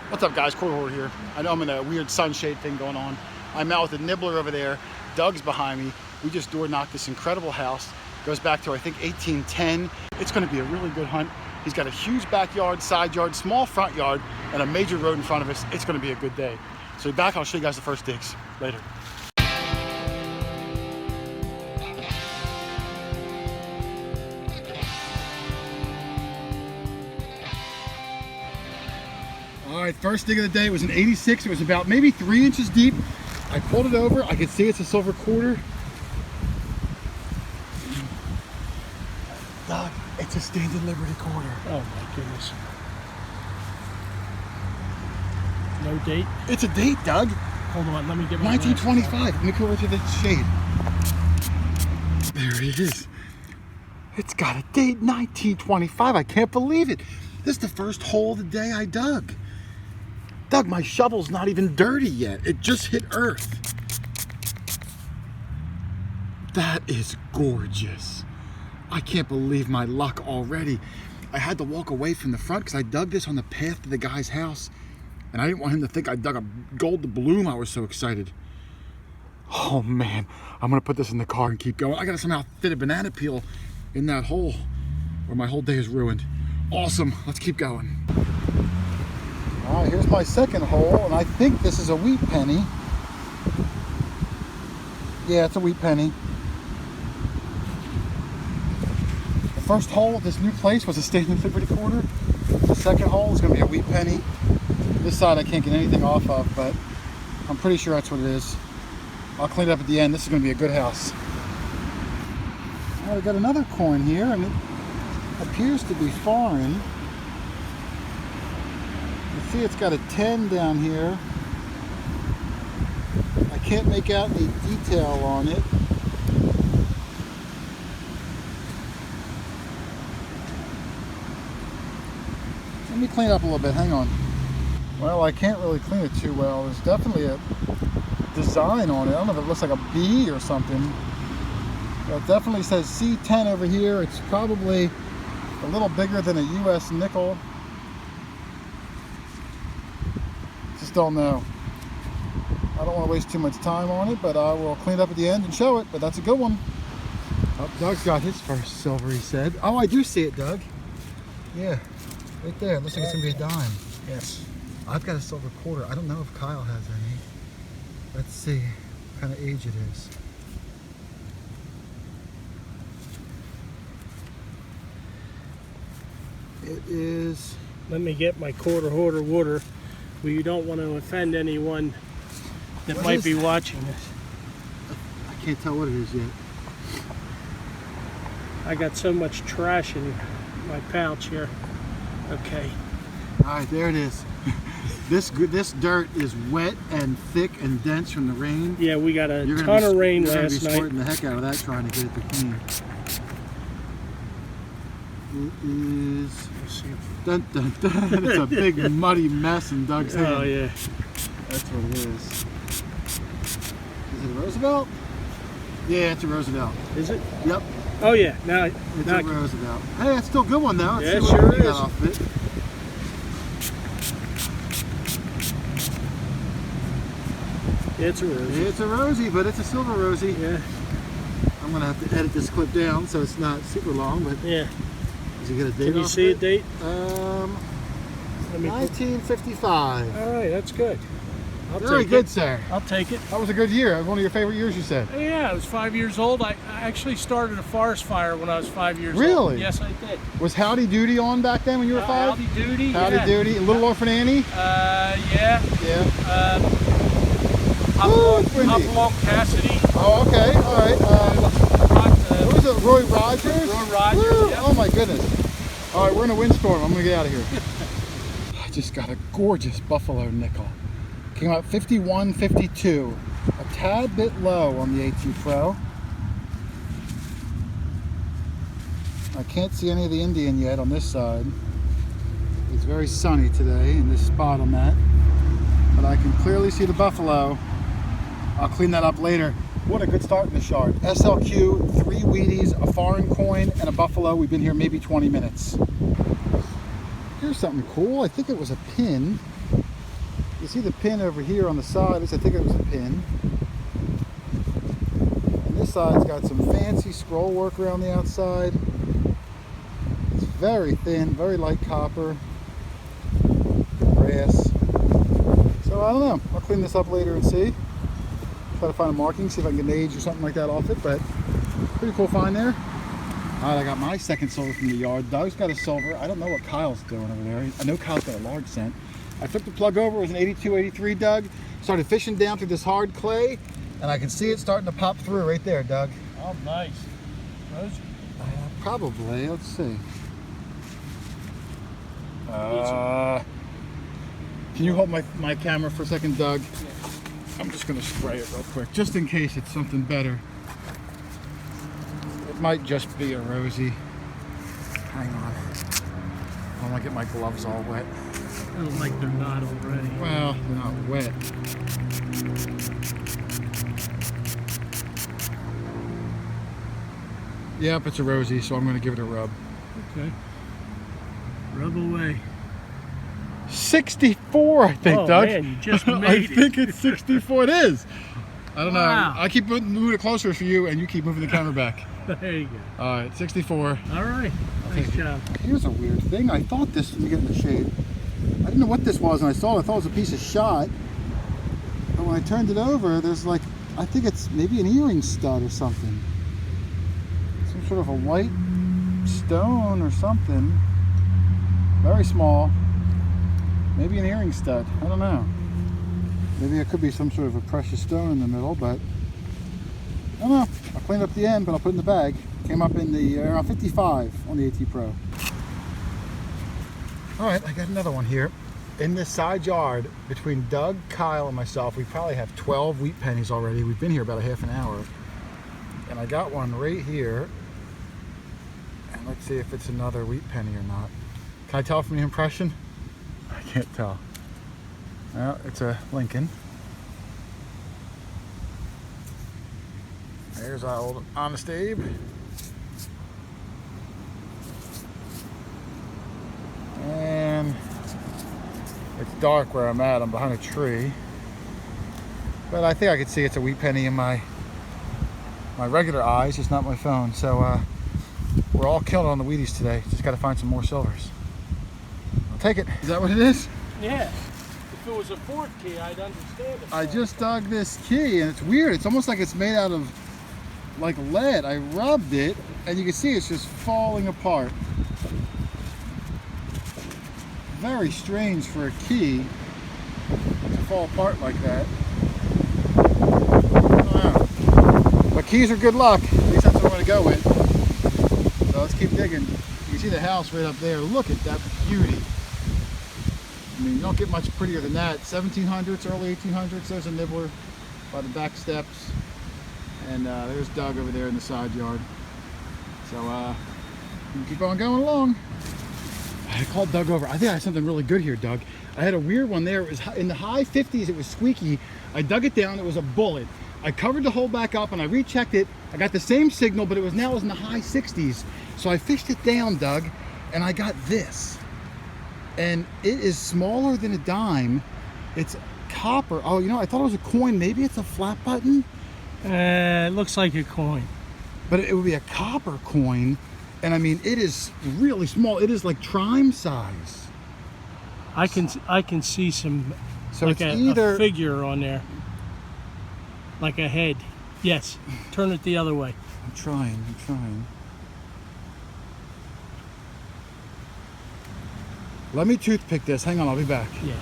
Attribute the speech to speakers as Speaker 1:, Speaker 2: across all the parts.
Speaker 1: What's up, guys? Hoarder here. I know I'm in a weird sunshade thing going on. I'm out with the Nibbler over there. Doug's behind me. We just door knocked this incredible house. Goes back to, I think, 1810. It's going to be a really good hunt. He's got a huge backyard, side yard, small front yard, and a major road in front of us. It's going to be a good day. So back, I'll show you guys the first digs later. All right, first dig of the day was an 86. It was about maybe 3 inches deep. I pulled it over. I could see it's a silver quarter. Doug, it's a Standard Liberty quarter.
Speaker 2: Oh my goodness. No date?
Speaker 1: It's a date, Doug.
Speaker 2: Hold on, let me get my
Speaker 1: 1925. Let me go over to the shade. There it is. It's got a date, 1925. I can't believe it. This is the first hole of the day I dug. Doug, my shovel's not even dirty yet. It just hit earth. That is gorgeous. I can't believe my luck already. I had to walk away from the front because I dug this on the path to the guy's house. And I didn't want him to think I dug a gold to bloom. I was so excited. Oh man, I'm gonna put this in the car and keep going. I gotta somehow fit a banana peel in that hole or my whole day is ruined. Awesome, let's keep going. All right, here's my second hole, and I think this is a wheat penny. Yeah, it's a wheat penny. The first hole at this new place was a Standard Liberty quarter. The second hole is gonna be a wheat penny. This side I can't get anything off of, but I'm pretty sure that's what it is. I'll clean it up at the end. This is gonna be a good house. All right, we got another coin here, and it appears to be foreign. You see it's got a 10 down here. I can't make out any detail on it. Let me clean it up a little bit, hang on. Well, I can't really clean it too well. There's definitely a design on it. I don't know if it looks like a B or something. But it definitely says C10 over here. It's probably a little bigger than a US nickel. Just don't know. I don't want to waste too much time on it, but I will clean it up at the end and show it. But that's a good one. Oh, Doug's got his first silver, he said. Oh, I do see it, Doug. Yeah, right there. It looks like it's going to be a dime.
Speaker 2: Yes.
Speaker 1: I've got a silver quarter. I don't know if Kyle has any. Let's see what kind of age it is. It is...
Speaker 2: Let me get my Hoarder water. Well, you don't want to offend anyone that might be watching this.
Speaker 1: I can't tell what it is yet.
Speaker 2: I got so much trash in my pouch here. Okay.
Speaker 1: All right, there it is. This dirt is wet and thick and dense from the rain.
Speaker 2: Yeah, we got a ton of rain last night. You're going to be squirting
Speaker 1: the heck out of that trying to get it to clean. It is... Dun, dun, dun. It's a big muddy mess in Doug's hand.
Speaker 2: Oh, yeah.
Speaker 1: That's what it is. Is it a Roosevelt? Yeah, it's a Roosevelt.
Speaker 2: Is it?
Speaker 1: Yep.
Speaker 2: Oh, yeah. Now
Speaker 1: it's a Roosevelt. Hey, it's still a good one, though.
Speaker 2: Yeah, it sure is.
Speaker 1: Off of it.
Speaker 2: It's a Rosie.
Speaker 1: It's a Rosie, but it's a silver Rosie.
Speaker 2: Yeah.
Speaker 1: I'm going to have to edit this clip down so it's not super long, but...
Speaker 2: Yeah.
Speaker 1: Does he get a date?
Speaker 2: Can you see a date?
Speaker 1: 1955.
Speaker 2: All right, that's good.
Speaker 1: Very good, sir.
Speaker 2: I'll take it.
Speaker 1: That was a good year. It was one of your favorite years, you said.
Speaker 2: Yeah, I was 5 years old. I actually started a forest fire when I was 5 years old.
Speaker 1: Really?
Speaker 2: Yes, I did.
Speaker 1: Was Howdy Doody on back then when you were 5?
Speaker 2: Howdy Doody.
Speaker 1: Howdy Doody. Little Orphan Annie?
Speaker 2: Yeah.
Speaker 1: Yeah.
Speaker 2: Hop Cassidy.
Speaker 1: Oh, okay. All right. What was it? Roy Rogers?
Speaker 2: Roy Rogers, yeah.
Speaker 1: Oh, my goodness. All right, we're in a windstorm. I'm going to get out of here. I just got a gorgeous buffalo nickel. Came out 51.52. A tad bit low on the AT Pro. I can't see any of the Indian yet on this side. It's very sunny today in this spot I'm at. But I can clearly see the buffalo. I'll clean that up later. What a good start in the shard. SLQ, 3 Wheaties, a foreign coin, and a buffalo. We've been here maybe 20 minutes. Here's something cool. I think it was a pin. You see the pin over here on the side, at least I think it was a pin. And this side's got some fancy scroll work around the outside. It's very thin, very light copper. Brass. So I don't know. I'll clean this up later and see. Try to find a marking, see if I can get an age or something like that off it, but pretty cool find there. Alright, I got my second silver from the yard. Doug's got a silver. I don't know what Kyle's doing over there. I know Kyle's got a large scent. I flipped the plug over. It was an 82, 83, Doug. Started fishing down through this hard clay, and I can see it starting to pop through right there, Doug.
Speaker 2: Oh, nice. Rose?
Speaker 1: Probably. Let's see. Can you hold my camera for a second, Doug?
Speaker 2: Yeah.
Speaker 1: I'm just going to spray it real quick, just in case it's something better. It might just be a rosy. Hang on. I don't want to get my gloves all wet.
Speaker 2: I don't like they're not already.
Speaker 1: Well, they're not wet. Yep, it's a rosy, so I'm going to give it a rub.
Speaker 2: Okay. Rub away.
Speaker 1: 64, I think,
Speaker 2: oh,
Speaker 1: Doug.
Speaker 2: Man, you just made
Speaker 1: I
Speaker 2: it.
Speaker 1: think it's 64. It is. I don't
Speaker 2: Wow.
Speaker 1: know. I keep moving it closer for you, and you keep moving the camera back.
Speaker 2: There you go.
Speaker 1: All right, 64.
Speaker 2: All right. Nice job.
Speaker 1: Here's a weird thing. I thought this, let me get in the shade. I didn't know what this was, and I saw it. I thought it was a piece of shot. But when I turned it over, there's like, I think it's maybe an earring stud or something. Some sort of a white stone or something. Very small. Maybe an earring stud. I don't know. Maybe it could be some sort of a precious stone in the middle, but I don't know. I'll clean up the end, but I'll put it in the bag. Came up in the around 55 on the AT Pro. All right, I got another one here. In this side yard, between Doug, Kyle, and myself, we probably have 12 wheat pennies already. We've been here about a half an hour. And I got one right here. And let's see if it's another wheat penny or not. Can I tell from the impression? I can't tell. Well, it's a Lincoln. There's our old Honest Abe. And it's dark where I'm at. I'm behind a tree. But I think I could see it's a wheat penny in my regular eyes, just not my phone. So we're all killing it on the Wheaties today. Just got to find some more silvers. I'll take it. Is that what it is?
Speaker 2: Yeah. If it was a fourth key, I'd understand it.
Speaker 1: I just dug this key, and it's weird. It's almost like it's made out of like lead. I rubbed it, and you can see it's just falling apart. Very strange for a key to fall apart like that. I don't know. But keys are good luck. At least that's what I'm going to go with. So let's keep digging. You can see the house right up there. Look at that beauty. I mean, you don't get much prettier than that. 1700s, early 1800s. There's a Nibbler by the back steps. And there's Doug over there in the side yard. So we'll keep on going along. I called Doug over. I think I had something really good here, Doug. I had a weird one there. It was in the high 50s. It was squeaky. I dug it down. It was a bullet. I covered the hole back up and I rechecked it. I got the same signal, but it was now in the high 60s. So I fished it down, Doug, and I got this. And it is smaller than a dime. It's copper. Oh, you know, I thought it was a coin. Maybe it's a flat button.
Speaker 2: It looks like a coin.
Speaker 1: But it would be a copper coin. And I mean, it is really small. It is like trime size.
Speaker 2: I can see some,
Speaker 1: So
Speaker 2: like
Speaker 1: it's
Speaker 2: a
Speaker 1: either
Speaker 2: figure on there, like a head. Yes. Turn it the other way.
Speaker 1: I'm trying. Let me toothpick this. Hang on, I'll be back.
Speaker 2: Yeah.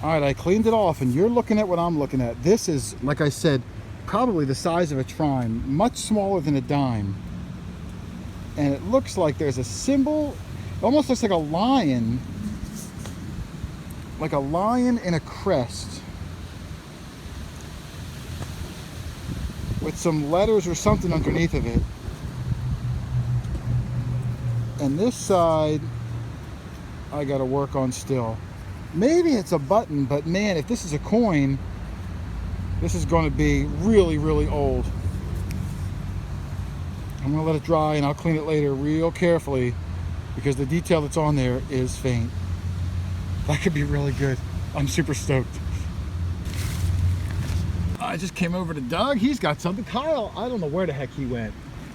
Speaker 1: All right, I cleaned it off, and you're looking at what I'm looking at. This is, like I said, probably the size of a trime, much smaller than a dime. And it looks like there's a symbol. It almost looks like a lion in a crest with some letters or something underneath of it. And this side I gotta work on still. Maybe it's a button, but man, if this is a coin, this is going to be really, really old. I'm gonna let it dry and I'll clean it later real carefully because the detail that's on there is faint. That could be really good. I'm super stoked. I just came over to Doug. He's got something. Kyle, I don't know where the heck he went.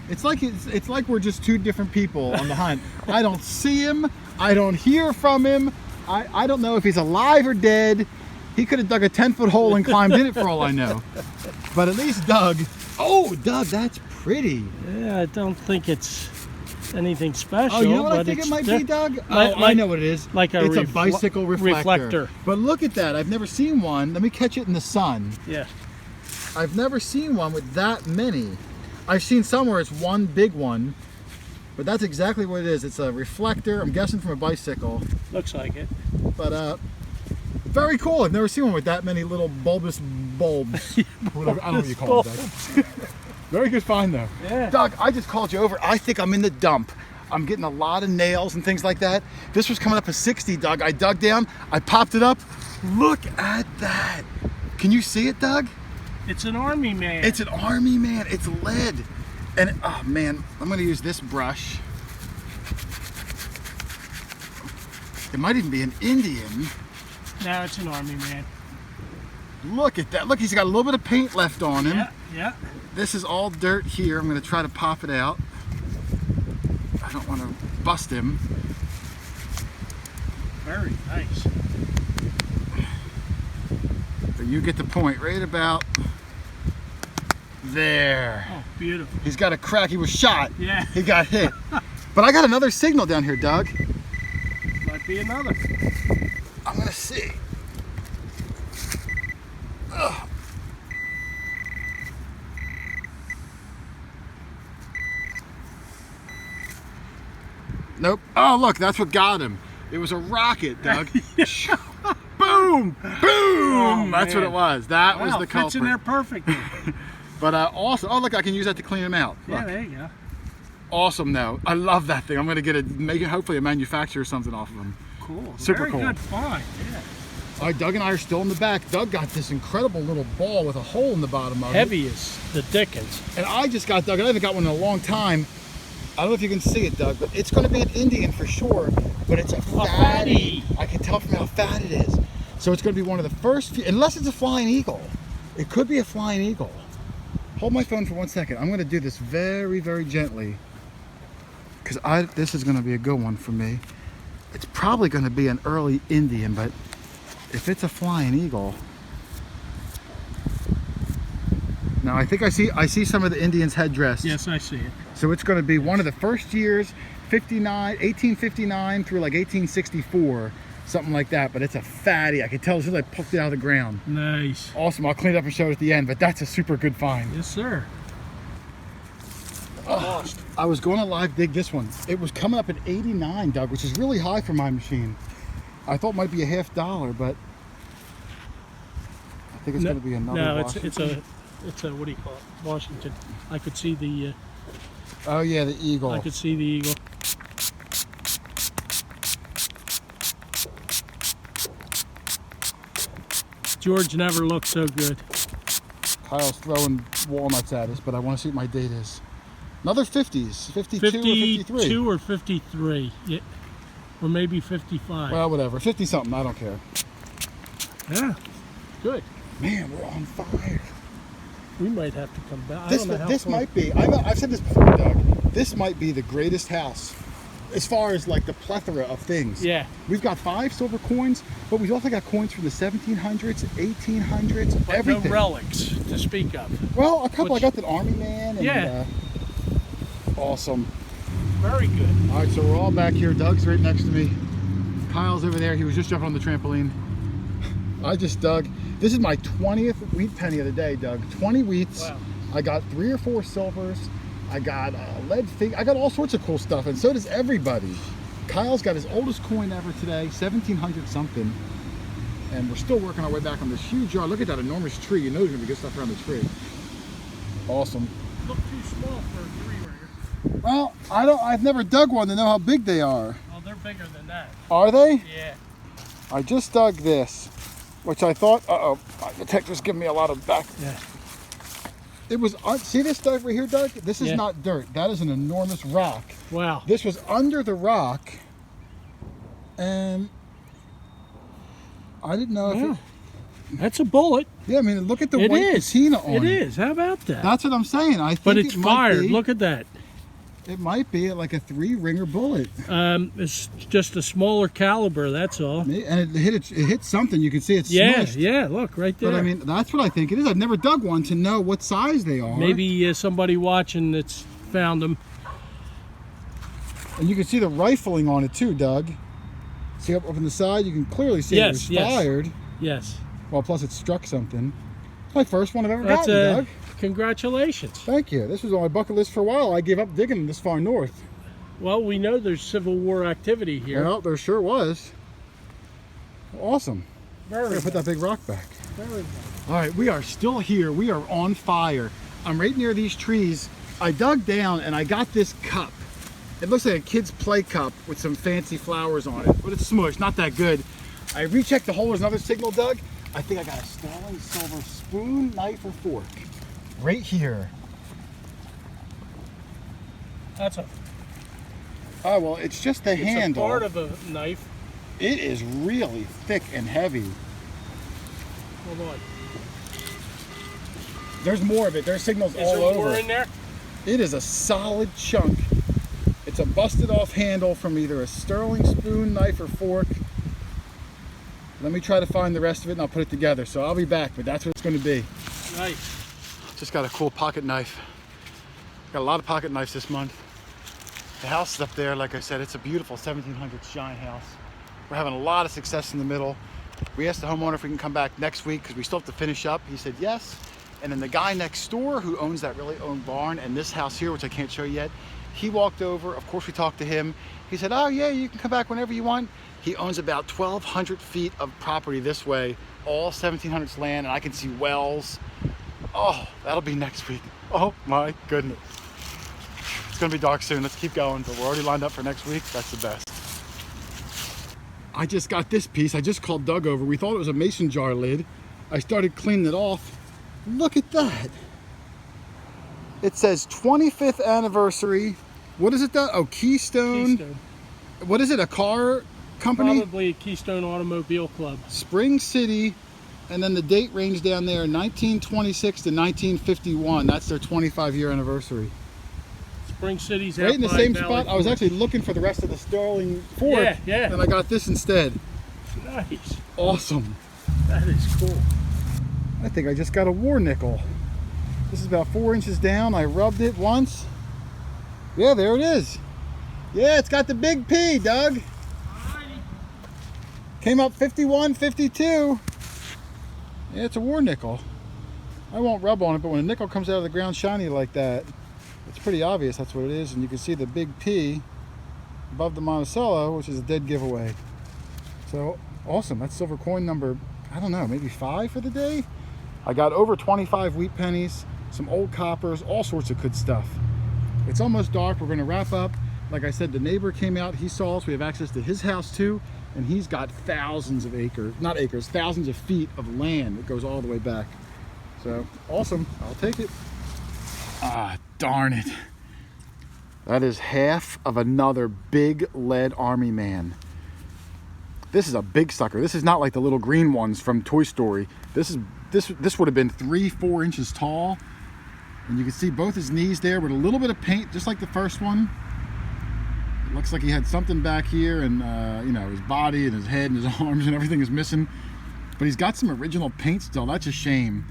Speaker 1: It's like we're just two different people on the hunt. I don't see him. I don't hear from him. I don't know if he's alive or dead. He could have dug a 10-foot hole and climbed in it for all I know. But at least Doug. Oh, Doug, that's pretty.
Speaker 2: Yeah, I don't think it's anything special.
Speaker 1: Oh, you know what
Speaker 2: but
Speaker 1: I think it
Speaker 2: it's
Speaker 1: might be, Doug?
Speaker 2: I
Speaker 1: know what it is.
Speaker 2: Like
Speaker 1: it's a bicycle reflector.
Speaker 2: reflector.
Speaker 1: But look at that. I've never seen one. Let me catch it in the sun.
Speaker 2: Yeah.
Speaker 1: I've never seen one with that many. I've seen some where it's one big one, but that's exactly what it is. It's a reflector. I'm guessing from a bicycle.
Speaker 2: Looks like it.
Speaker 1: But very cool. I've never seen one with that many little bulbous bulbs. Whatever, I don't know what you call them. Very good find though.
Speaker 2: Yeah.
Speaker 1: Doug, I just called you over. I think I'm in the dump. I'm getting a lot of nails and things like that. This was coming up a 60, Doug. I dug down, I popped it up. Look at that. Can you see it, Doug?
Speaker 2: It's an army man.
Speaker 1: It's an army man. It's lead. And oh man, I'm gonna use this brush. It might even be an Indian.
Speaker 2: Now it's an army man.
Speaker 1: Look at that. Look, he's got a little bit of paint left on him.
Speaker 2: Yeah, yeah.
Speaker 1: This is all dirt here. I'm gonna try to pop it out. I don't want to bust him.
Speaker 2: Very nice.
Speaker 1: But you get the point right about there.
Speaker 2: Oh, beautiful.
Speaker 1: He's got a crack. He was shot.
Speaker 2: Yeah.
Speaker 1: He got hit. But I got another signal down here, Doug.
Speaker 2: Might be another.
Speaker 1: I'm gonna see. Ugh. Nope. Oh, look, that's what got him. It was a rocket, Doug. Boom! Boom!
Speaker 2: Oh,
Speaker 1: that's what it was. That was the culprit.
Speaker 2: Fits in there perfectly.
Speaker 1: But also, oh look, I can use that to clean him out. Look.
Speaker 2: Yeah, there you go.
Speaker 1: Awesome though. I love that thing. I'm gonna make it hopefully a manufacturer or something off of him.
Speaker 2: Cool.
Speaker 1: Super
Speaker 2: Very
Speaker 1: cool.
Speaker 2: good find. Yeah.
Speaker 1: All right, Doug and I are still in the back. Doug got this incredible little ball with a hole in the bottom of
Speaker 2: Heavy as the dickens.
Speaker 1: it. And I just got Doug. I haven't got one in a long time. I don't know if you can see it, Doug, but it's going to be an Indian for sure. But it's a fatty. I can tell from how fat it is. So it's going to be one of the first few, unless it's a flying eagle. It could be a flying eagle. Hold my phone for 1 second. I'm going to do this very, very gently. Because this is going to be a good one for me. It's probably going to be an early Indian, but if it's a flying eagle. Now I think I see some of the Indians headdress.
Speaker 2: Yes, I see it.
Speaker 1: So it's going to be one of the first years, 1859 through like 1864, something like that. But it's a fatty. I can tell as soon as I plucked it out of the ground.
Speaker 2: Nice.
Speaker 1: Awesome. I'll clean it up and show it at the end. But that's a super good find.
Speaker 2: Yes, sir.
Speaker 1: Lost. I was going to live dig this one. It was coming up at 89, Doug, which is really high for my machine. I thought it might be a $50, but I think it's going to be another.
Speaker 2: No,
Speaker 1: Washington.
Speaker 2: it's a what do you call it? Washington. I could see the.
Speaker 1: Oh yeah, the eagle.
Speaker 2: I could see the eagle. George never looked so good.
Speaker 1: Kyle's throwing walnuts at us, but I want to see what my date is. Another 50s, 52 or 53.
Speaker 2: 52 or 53. Yeah. Or maybe 55.
Speaker 1: Well, whatever, 50 something. I don't care.
Speaker 2: Yeah. Good.
Speaker 1: Man, we're on fire.
Speaker 2: We might have to come back.
Speaker 1: This might be. I've said this before, Doug. This might be the greatest house, as far as like the plethora of things.
Speaker 2: Yeah.
Speaker 1: We've got 5 silver coins, but we've also got coins from the 1700s, 1800s,
Speaker 2: But
Speaker 1: everything.
Speaker 2: no relics to speak of.
Speaker 1: Well, a couple. I got the Army Man. And,
Speaker 2: Yeah.
Speaker 1: Awesome.
Speaker 2: Very good.
Speaker 1: All right, so we're all back here. Doug's right next to me. Kyle's over there. He was just jumping on the trampoline. I just dug. This is my 20th wheat penny of the day, Doug. 20 wheats.
Speaker 2: Wow.
Speaker 1: I got 3 or 4 silvers. I got lead fig. I got all sorts of cool stuff, and so does everybody. Kyle's got his oldest coin ever today, 1700 something. And we're still working our way back on this huge yard. Look at that enormous tree. You know there's gonna be good stuff around the tree. Awesome.
Speaker 2: Look too small for a 3-ringer.
Speaker 1: Well, I've never dug one to know how big they are.
Speaker 2: Oh, they're bigger than that.
Speaker 1: Are they?
Speaker 2: Yeah.
Speaker 1: I just dug this, which I thought, my detector's giving me a lot of back.
Speaker 2: Yeah.
Speaker 1: It was, see this Doug right here, Doug? This is
Speaker 2: Yeah.
Speaker 1: not dirt. That is an enormous rock.
Speaker 2: Wow.
Speaker 1: This was under the rock, and I didn't know if
Speaker 2: Yeah.
Speaker 1: it...
Speaker 2: That's a bullet.
Speaker 1: Yeah, I mean, look at the
Speaker 2: It
Speaker 1: white
Speaker 2: is.
Speaker 1: patina on it.
Speaker 2: It is. How about that?
Speaker 1: That's what I'm saying. I think
Speaker 2: But it's
Speaker 1: it might
Speaker 2: fired.
Speaker 1: be-
Speaker 2: Look at that.
Speaker 1: It might be like a 3-ringer bullet.
Speaker 2: It's just a smaller caliber. That's all.
Speaker 1: And it hit something. You can see it's
Speaker 2: Yeah.
Speaker 1: smushed.
Speaker 2: Yeah. Look right there.
Speaker 1: But I mean, that's what I think it is. I've never dug one to know what size they are.
Speaker 2: Maybe somebody watching that's found them.
Speaker 1: And you can see the rifling on it too, Doug. See up on the side, you can clearly see it was fired.
Speaker 2: Yes.
Speaker 1: Well, plus it struck something. It's my first one I've ever
Speaker 2: That's
Speaker 1: gotten, Doug.
Speaker 2: Congratulations.
Speaker 1: Thank you. This was on my bucket list for a while. I gave up digging this far north.
Speaker 2: Well, we know there's Civil War activity here.
Speaker 1: Well, there sure was. Awesome.
Speaker 2: Very
Speaker 1: Gotta put that big rock back.
Speaker 2: Very good.
Speaker 1: All right, we are still here. We are on fire. I'm right near these trees. I dug down and I got this cup. It looks like a kid's play cup with some fancy flowers on it, but it's smushed, not that good. I rechecked the hole. There's another signal, Doug. I think I got a sterling silver spoon, knife, or fork. Right here.
Speaker 2: That's a.
Speaker 1: Oh, well, it's just the handle.
Speaker 2: It's a part of a knife.
Speaker 1: It is really thick and heavy.
Speaker 2: Hold on.
Speaker 1: There's more of it. There's signals
Speaker 2: Is
Speaker 1: all
Speaker 2: there
Speaker 1: over.
Speaker 2: more in there?
Speaker 1: It is a solid chunk. It's a busted off handle from either a sterling spoon, knife, or fork. Let me try to find the rest of it and I'll put it together. So I'll be back, but that's what it's going to be.
Speaker 2: Nice.
Speaker 1: Just got a cool pocket knife. Got a lot of pocket knives this month. The house is up there, like I said, it's a beautiful 1700s giant house. We're having a lot of success in the middle. We asked the homeowner if we can come back next week because we still have to finish up. He said yes. And then the guy next door who owns that really owned barn and this house here, which I can't show you yet, he walked over. Of course, we talked to him. He said, oh yeah, you can come back whenever you want. He owns about 1,200 feet of property this way, all 1700s land, and I can see wells. Oh, that'll be next week. Oh my goodness. It's gonna be dark soon. Let's keep going, but we're already lined up for next week. That's the best. I just got this piece. I just called Doug over. We thought it was a mason jar lid. I started cleaning it off. Look at that. It says 25th anniversary. What is it, Doug? Oh, Keystone.
Speaker 2: Keystone.
Speaker 1: What is it, a car company?
Speaker 2: Probably Keystone Automobile Club.
Speaker 1: Spring City, and then the date range down there, 1926 to 1951. That's their 25-year anniversary.
Speaker 2: Spring City's
Speaker 1: Right
Speaker 2: out
Speaker 1: in the
Speaker 2: by
Speaker 1: same
Speaker 2: Valley
Speaker 1: spot. I was
Speaker 2: Forge.
Speaker 1: actually looking for the rest of the sterling fork,
Speaker 2: Yeah, yeah.
Speaker 1: and I got this instead.
Speaker 2: Nice.
Speaker 1: Awesome.
Speaker 2: That is cool.
Speaker 1: I think I just got a war nickel. This is about 4 inches down. I rubbed it once. Yeah, there it is. Yeah, it's got the big P, Doug. Came up 51, 52. Yeah, it's a war nickel. I won't rub on it, but when a nickel comes out of the ground shiny like that, it's pretty obvious that's what it is. And you can see the big P above the Monticello, which is a dead giveaway. So awesome. That's silver coin number, I don't know, maybe 5 for the day. I got over 25 wheat pennies, some old coppers, all sorts of good stuff. It's almost dark. We're going to wrap up. Like I said, the neighbor came out. He saw us. We have access to his house too. And he's got thousands of acres, not acres, thousands of feet of land that goes all the way back. So awesome. I'll take it. Ah, darn it. That is half of another big lead army man. This is a big sucker. This is not like the little green ones from Toy Story. This would have been 3-4 inches tall. And you can see both his knees there with a little bit of paint, just like the first one. It looks like he had something back here, and you know, his body and his head and his arms and everything is missing. But he's got some original paint still. That's a shame.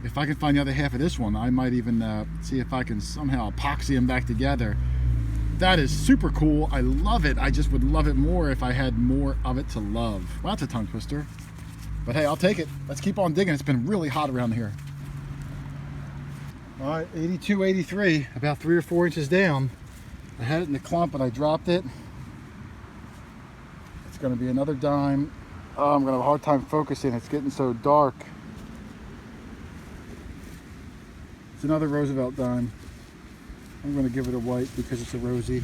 Speaker 1: If I can find the other half of this one, I might even see if I can somehow epoxy them back together. That is super cool. I love it. I just would love it more if I had more of it to love. Well, that's a tongue twister. But hey, I'll take it. Let's keep on digging. It's been really hot around here. All right, 82, 83, about 3 or 4 inches down. I had it in the clump and I dropped it. It's gonna be another dime. Oh, I'm gonna have a hard time focusing. It's getting so dark. It's another Roosevelt dime. I'm gonna give it a white because it's a rosy.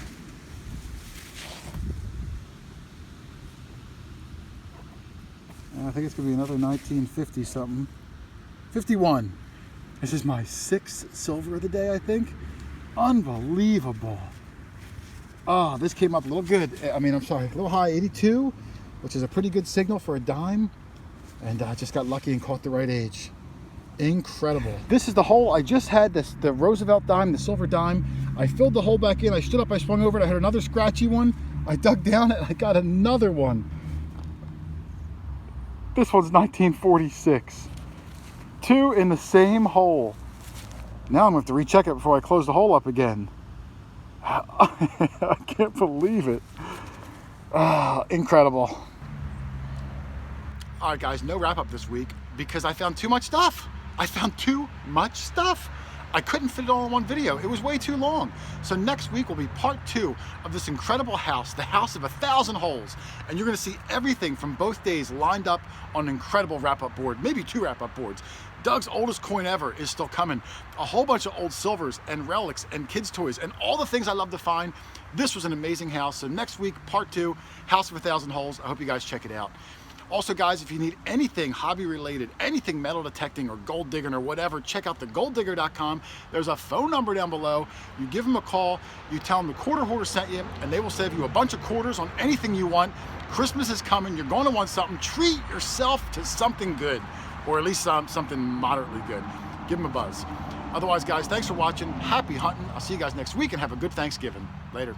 Speaker 1: I think it's gonna be another 1950 something. 51. This is my 6th silver of the day, I think. Unbelievable. Oh, this came up a little good. I mean, I'm sorry, a little high, 82, which is a pretty good signal for a dime. And I just got lucky and caught the right age. Incredible. This is the hole. I just had the Roosevelt dime, the silver dime. I filled the hole back in. I stood up, I swung over it. I had another scratchy one. I dug down it, I got another one. This one's 1946. 2 in the same hole. Now I'm going to have to recheck it before I close the hole up again. I can't believe it. Incredible. All right, guys, no wrap up this week because I found too much stuff. I found too much stuff. I couldn't fit it all in one video. It was way too long. So next week will be part 2 of this incredible house, the house of 1,000 holes. And you're gonna see everything from both days lined up on an incredible wrap-up board, maybe 2 wrap-up boards. Doug's oldest coin ever is still coming. A whole bunch of old silvers and relics and kids' toys and all the things I love to find. This was an amazing house. So next week, part 2, House of 1,000 Holes. I hope you guys check it out. Also, guys, if you need anything hobby related, anything metal detecting or gold digging or whatever, check out thegolddigger.com. There's a phone number down below. You give them a call, you tell them the Quarter Hoarder sent you, and they will save you a bunch of quarters on anything you want. Christmas is coming. You're going to want something. Treat yourself to something good, or at least something moderately good. Give them a buzz. Otherwise, guys, thanks for watching. Happy hunting. I'll see you guys next week, and have a good Thanksgiving. Later.